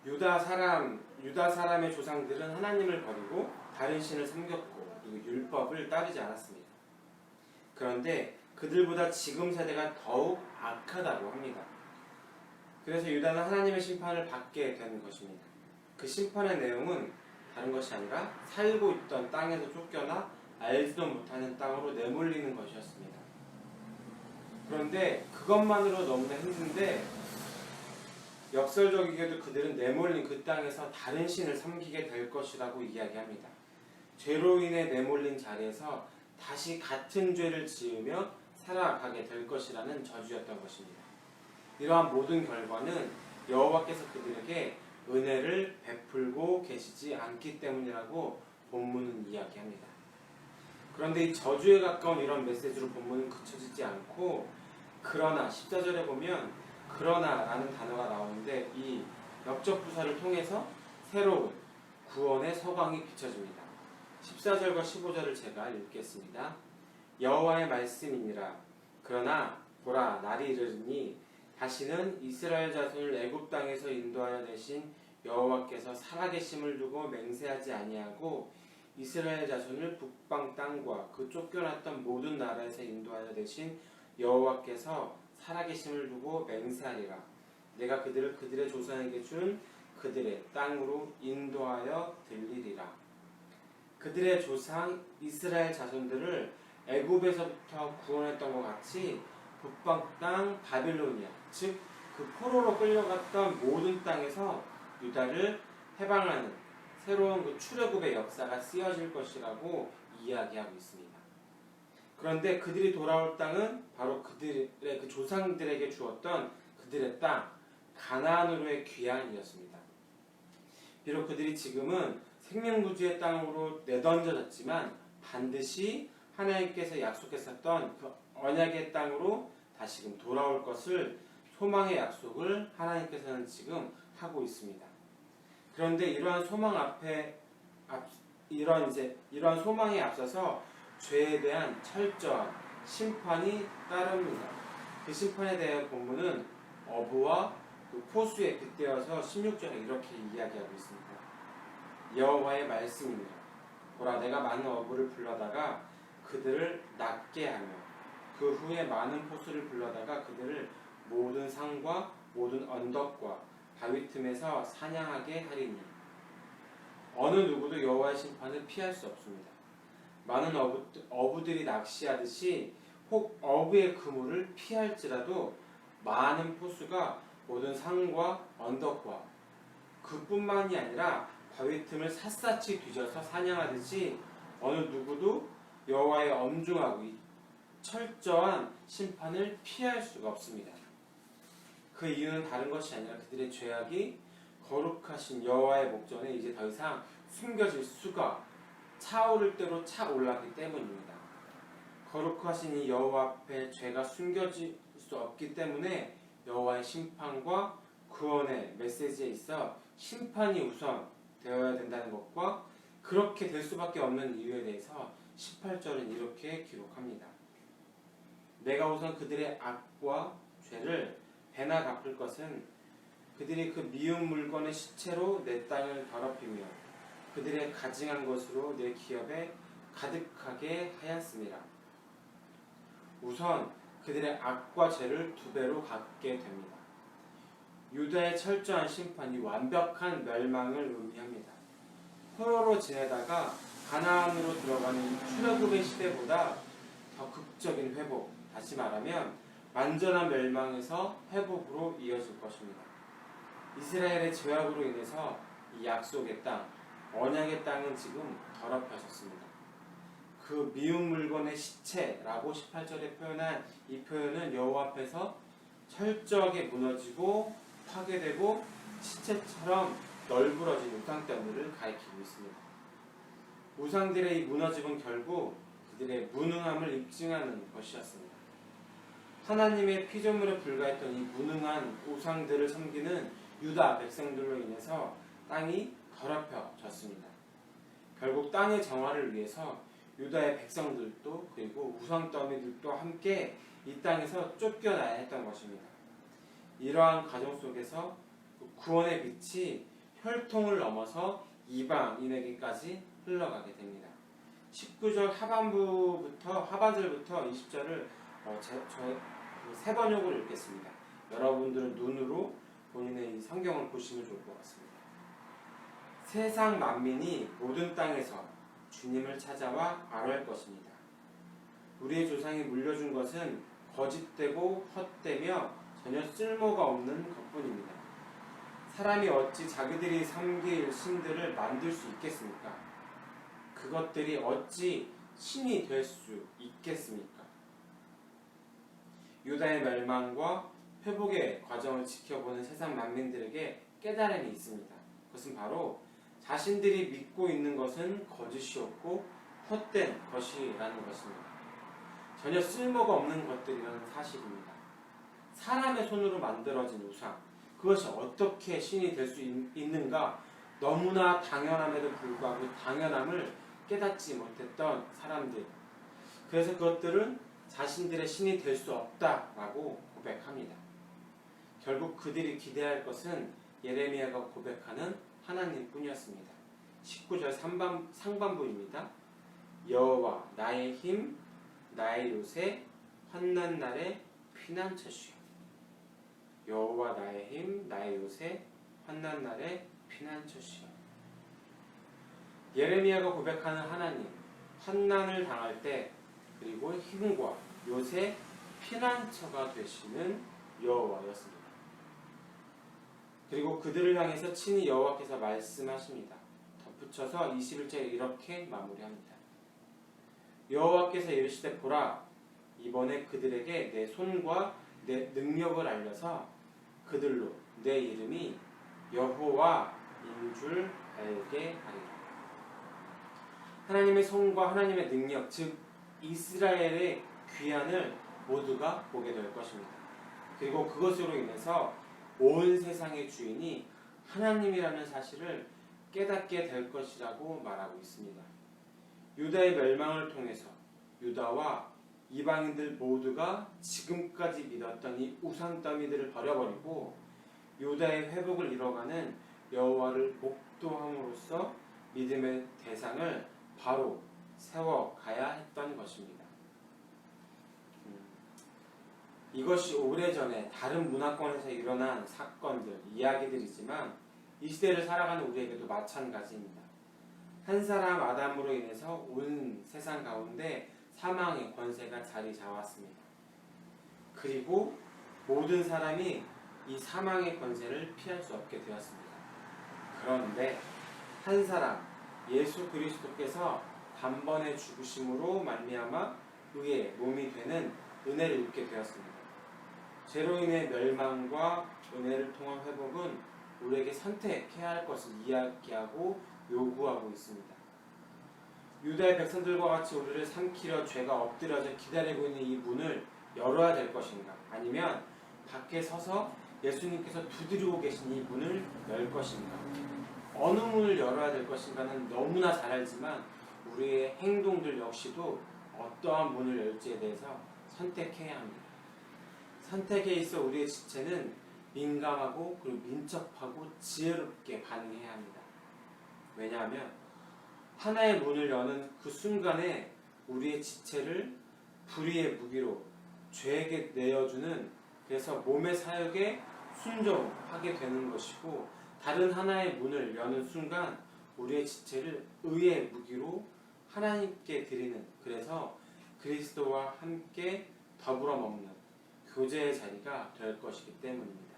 유다 사람의 조상들은 하나님을 버리고 다른 신을 섬겼고 그리고 율법을 따르지 않았습니다. 그런데 그들보다 지금 세대가 더욱 악하다고 합니다. 그래서 유다는 하나님의 심판을 받게 된 것입니다. 그 심판의 내용은 다른 것이 아니라 살고 있던 땅에서 쫓겨나 알지도 못하는 땅으로 내몰리는 것이었습니다. 그런데 그것만으로 너무나 힘든데 역설적이게도 그들은 내몰린 그 땅에서 다른 신을 섬기게 될 것이라고 이야기합니다. 죄로 인해 내몰린 자리에서 다시 같은 죄를 지으며 살아가게 될 것이라는 저주였던 것입니다. 이러한 모든 결과는 여호와께서 그들에게 은혜를 베풀고 계시지 않기 때문이라고 본문은 이야기합니다. 그런데 이 저주에 가까운 이런 메시지로 본문은 그쳐지지 않고 그러나 14절에 보면 그러나 라는 단어가 나오는데 이 역적 부사를 통해서 새로운 구원의 서광이 비춰집니다. 14절과 15절을 제가 읽겠습니다. 여호와의 말씀이니라. 그러나 보라 날이 이르리니 다시는 이스라엘 자손을 애굽 땅에서 인도하여 내신 여호와께서 살아계심을 두고 맹세하지 아니하고 이스라엘 자손을 북방 땅과 그 쫓겨났던 모든 나라에서 인도하여 내신 여호와께서 살아계심을 두고 맹세하리라. 내가 그들을 그들의 조상에게 준 그들의 땅으로 인도하여 들리리라. 그들의 조상 이스라엘 자손들을 애굽에서부터 구원했던 것 같이 북방 땅 바빌로니아, 즉 그 포로로 끌려갔던 모든 땅에서 유다를 해방하는 새로운 그 출애굽의 역사가 쓰여질 것이라고 이야기하고 있습니다. 그런데 그들이 돌아올 땅은 바로 그들의 그 조상들에게 주었던 그들의 땅 가나안으로의 귀환이었습니다. 비록 그들이 지금은 생명구주의 땅으로 내던져졌지만 반드시 하나님께서 약속했었던 그 언약의 땅으로 다시금 돌아올 것을 소망의 약속을 하나님께서는 지금 하고 있습니다. 그런데 이러한 이러한 소망에 앞서서 죄에 대한 철저한 심판이 따릅니다. 그 심판에 대한 본문은 어부와 그 포수에 빗대어서 16절에 이렇게 이야기하고 있습니다. 여호와의 말씀이니라. 보라 내가 많은 어부를 불러다가 그들을 낫게 하며 그 후에 많은 포수를 불러다가 그들을 모든 산과 모든 언덕과 바위 틈에서 사냥하게 하리니 어느 누구도 여호와의 심판을 피할 수 없습니다. 많은 어부들이 낚시하듯이 혹 어부의 그물을 피할지라도 많은 포수가 모든 산과 언덕과 그뿐만이 아니라 바위 틈을 샅샅이 뒤져서 사냥하듯이 어느 누구도 여호와의 엄중하고 철저한 심판을 피할 수가 없습니다. 그 이유는 다른 것이 아니라 그들의 죄악이 거룩하신 여호와의 목전에 이제 더 이상 숨겨질 수가 차오를 대로 차올랐기 때문입니다. 거룩하신 이 여호와 앞에 죄가 숨겨질 수 없기 때문에 여호와의 심판과 구원의 메시지에 있어 심판이 우선 되어야 된다는 것과 그렇게 될 수밖에 없는 이유에 대해서 18절은 이렇게 기록합니다. 내가 우선 그들의 악과 죄를 배나 갚을 것은 그들이 그 미운 물건의 시체로 내 땅을 더럽히며 그들의 가증한 것으로 내 기업에 가득하게 하였습니다. 우선 그들의 악과 죄를 2배로 갚게 됩니다. 유다의 철저한 심판이 완벽한 멸망을 의미합니다. 포로로 지내다가 가나안으로 들어가는 출애굽의 시대보다 더 극적인 회복, 다시 말하면 완전한 멸망에서 회복으로 이어질 것입니다. 이스라엘의 죄악으로 인해서 이 약속의 땅, 언약의 땅은 지금 더럽혀졌습니다. 그 미운 물건의 시체라고 18절에 표현한 이 표현은 여호와 앞에서 철저하게 무너지고 파괴되고 시체처럼 널브러진 우상들을 가리키고 있습니다. 우상들의 이 무너짐은 결국 그들의 무능함을 입증하는 것이었습니다. 하나님의 피조물에 불과했던 이 무능한 우상들을 섬기는 유다 백성들로 인해서 땅이 더럽혀졌습니다. 결국 땅의 정화를 위해서 유다의 백성들도 그리고 우상 더미들도 함께 이 땅에서 쫓겨나야 했던 것입니다. 이러한 과정 속에서 구원의 빛이 혈통을 넘어서 이방인에게까지 흘러가게 됩니다. 19절 하반절부터 20절을 세 번역으로 읽겠습니다. 여러분들은 눈으로 본인의 이 성경을 보시면 좋을 것 같습니다. 세상 만민이 모든 땅에서 주님을 찾아와 아뢰할 것입니다. 우리의 조상이 물려준 것은 거짓되고 헛되며 전혀 쓸모가 없는 것뿐입니다. 사람이 어찌 자기들이 섬길 신들을 만들 수 있겠습니까? 그것들이 어찌 신이 될 수 있겠습니까? 유다의 멸망과 회복의 과정을 지켜보는 세상 만민들에게 깨달음이 있습니다. 그것은 바로 자신들이 믿고 있는 것은 거짓이었고 헛된 것이라는 것입니다. 전혀 쓸모가 없는 것들이라는 사실입니다. 사람의 손으로 만들어진 우상, 그것이 어떻게 신이 될 수 있는가 너무나 당연함에도 불구하고 당연함을 깨닫지 못했던 사람들. 그래서 그것들은 자신들의 신이 될 수 없다라고 고백합니다. 결국 그들이 기대할 것은 예레미야가 고백하는 하나님뿐이었습니다. 19절 상반부입니다. 여호와 나의 힘, 나의 요새, 환난 날의 피난처시오. 여호와 나의 힘, 나의 요새, 환난 날의 피난처시오. 예레미야가 고백하는 하나님, 환난을 당할 때 그리고 힘과 요새, 피난처가 되시는 여호와였습니다. 그리고 그들을 향해서 친히 여호와께서 말씀하십니다. 덧붙여서 21절에 이렇게 마무리합니다. 여호와께서 이르시되 보라, 이번에 그들에게 내 손과 내 능력을 알려서 그들로 내 이름이 여호와인 줄 알게 하리라. 하나님의 손과 하나님의 능력, 즉 이스라엘의 귀환을 모두가 보게 될 것입니다. 그리고 그것으로 인해서 온 세상의 주인이 하나님이라는 사실을 깨닫게 될 것이라고 말하고 있습니다. 유다의 멸망을 통해서 유다와 이방인들 모두가 지금까지 믿었던 이 우상 더미들을 버려버리고 유다의 회복을 이뤄가는 여호와를 목도함으로써 믿음의 대상을 바로 세워가야 했던 것입니다. 이것이 오래전에 다른 문화권에서 일어난 사건들, 이야기들이지만 이 시대를 살아가는 우리에게도 마찬가지입니다. 한 사람 아담으로 인해서 온 세상 가운데 사망의 권세가 자리 잡았습니다. 그리고 모든 사람이 이 사망의 권세를 피할 수 없게 되었습니다. 그런데 한 사람, 예수 그리스도께서 단번에 죽으심으로 말미암아 의의 몸이 되는 은혜를 입게 되었습니다. 죄로 인해 멸망과 은혜를 통한 회복은 우리에게 선택해야 할 것을 이야기하고 요구하고 있습니다. 유다의 백성들과 같이 우리를 삼키려 죄가 엎드려져 기다리고 있는 이 문을 열어야 될 것인가? 아니면 밖에 서서 예수님께서 두드리고 계신 이 문을 열 것인가? 어느 문을 열어야 될 것인가는 너무나 잘 알지만 우리의 행동들 역시도 어떠한 문을 열지에 대해서 선택해야 합니다. 선택에 있어 우리의 지체는 민감하고 그리고 민첩하고 지혜롭게 반응해야 합니다. 왜냐하면 하나의 문을 여는 그 순간에 우리의 지체를 불의의 무기로 죄에게 내어주는, 그래서 몸의 사역에 순종하게 되는 것이고, 다른 하나의 문을 여는 순간 우리의 지체를 의의 무기로 하나님께 드리는, 그래서 그리스도와 함께 더불어 먹는 교제의 자리가 될 것이기 때문입니다.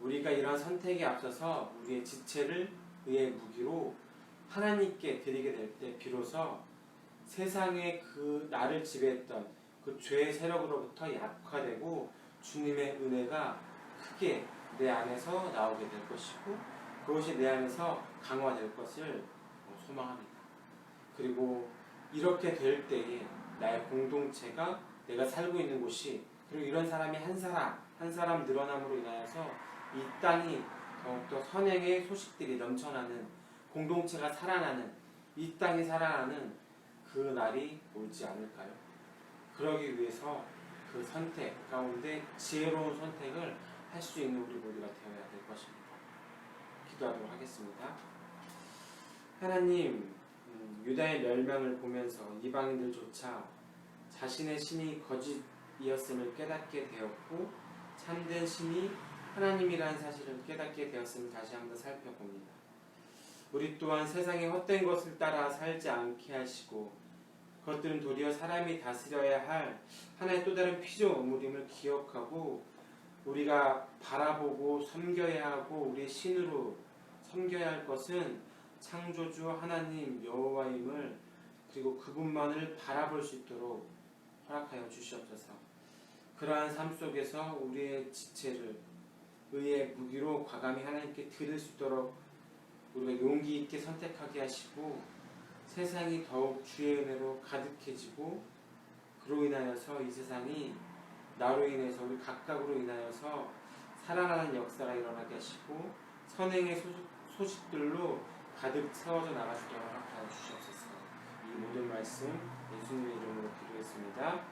우리가 이런 선택에 앞서서 우리의 지체를 의의 무기로 하나님께 드리게 될 때 비로소 세상의 그 나를 지배했던 그 죄의 세력으로부터 약화되고 주님의 은혜가 크게 내 안에서 나오게 될 것이고, 그것이 내 안에서 강화될 것을 소망합니다. 그리고 이렇게 될 때에 나의 공동체가, 내가 살고 있는 곳이, 그리고 이런 사람이 한 사람 늘어남으로 인하여서 이 땅이 더욱더 선행의 소식들이 넘쳐나는, 공동체가 살아나는, 이 땅이 살아나는 그 날이 오지 않을까요? 그러기 위해서 그 선택 가운데 지혜로운 선택을 할 수 있는 우리 모두가 되어야 될 것입니다. 기도하도록 하겠습니다. 하나님, 유다의 멸망을 보면서 이방인들조차 자신의 신이 거짓이었음을 깨닫게 되었고 참된 신이 하나님이라는 사실을 깨닫게 되었음을 다시 한번 살펴봅니다. 우리 또한 세상의 헛된 것을 따라 살지 않게 하시고 그것들은 도리어 사람이 다스려야 할 하나의 또 다른 피조물임을 기억하고 우리가 바라보고 섬겨야 하고 우리의 신으로 섬겨야 할 것은 창조주 하나님 여호와임을 그리고 그분만을 바라볼 수 있도록 허락하여 주시옵소서. 그러한 삶 속에서 우리의 지체를 의의 무기로 과감히 하나님께 드릴 수 있도록 우리가 용기 있게 선택하게 하시고 세상이 더욱 주의 은혜로 가득해지고 그로 인하여서 이 세상이 나로 인해서 우리 각각으로 인하여서 살아나는 역사가 일어나게 하시고 선행의 소식들로 가득 채워져 나가시도록 하여 주시옵소서. 이 모든 말씀 예수님의 이름으로 기도했습니다.